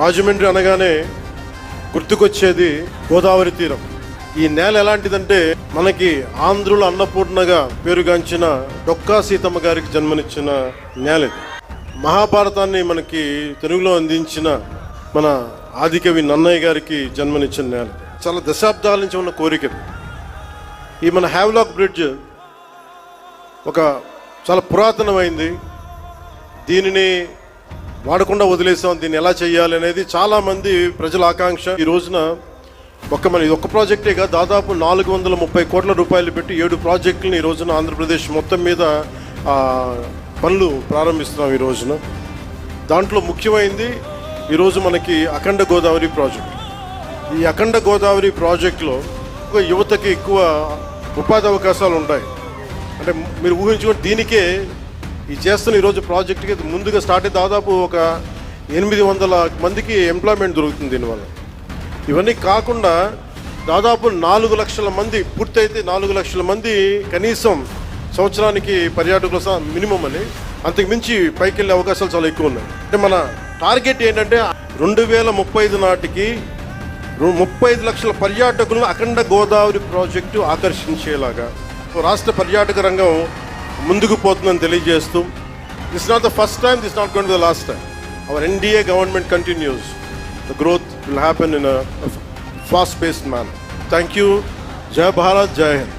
రాజమండ్రి అనగానే గుర్తుకొచ్చేది గోదావరి తీరం. ఈ నేల ఎలాంటిదంటే మనకి ఆంధ్రుల అన్నపూర్ణగా పేరుగాంచిన డొక్కా సీతమ్మ గారికి జన్మనిచ్చిన నేల ఇది. మహాభారతాన్ని మనకి తెలుగులో అందించిన మన ఆదికవి నన్నయ్య గారికి జన్మనిచ్చిన నేల. చాలా దశాబ్దాల నుంచి ఉన్న కోరిక. ఈ మన హ్యావ్లాక్ బ్రిడ్జ్ ఒక చాలా పురాతనమైంది. దీనిని వాడకుండా వదిలేసాం, దీన్ని ఎలా చేయాలి అనేది చాలామంది ప్రజల ఆకాంక్ష. ఈ రోజున ఇది ఒక్క ప్రాజెక్టే కాదు, దాదాపు 430 కోట్ల రూపాయలు పెట్టి 7 ప్రాజెక్టులను ఈ రోజున ఆంధ్రప్రదేశ్ మొత్తం మీద పనులు ప్రారంభిస్తున్నాం ఈ రోజున. దాంట్లో ముఖ్యమైనది ఈరోజు మనకి అఖండ గోదావరి ప్రాజెక్ట్. ఈ అఖండ గోదావరి ప్రాజెక్టులో యువతకి ఎక్కువ ఉపాధి అవకాశాలు ఉంటాయి. అంటే మీరు ఊహించుకుంటే దీనికే ఈ చేస్తున్న ఈరోజు ప్రాజెక్ట్కి ముందుగా స్టార్ట్ అయ్యి దాదాపు ఒక 800 మందికి ఎంప్లాయ్మెంట్ దొరుకుతుంది దీనివల్ల. ఇవన్నీ కాకుండా దాదాపు 4 లక్షల మంది పూర్తయితే 4 లక్షల మంది కనీసం సంవత్సరానికి పర్యాటకుల మినిమం అని, అంతకు మించి పైకి వెళ్ళే అవకాశాలు చాలా ఎక్కువ ఉన్నాయి. అంటే మన టార్గెట్ ఏంటంటే 2035 నాటికి 35 లక్షల పర్యాటకులను అఖండ గోదావరి ప్రాజెక్టు ఆకర్షించేలాగా రాష్ట్ర పర్యాటక రంగం ముందుకు పోతుందని తెలియజేస్తూ, this not the first time, this not going to the last time. Our NDA government continues. The growth will happen in a fast-paced manner. Thank you. Jai Bharat, Jai Hind.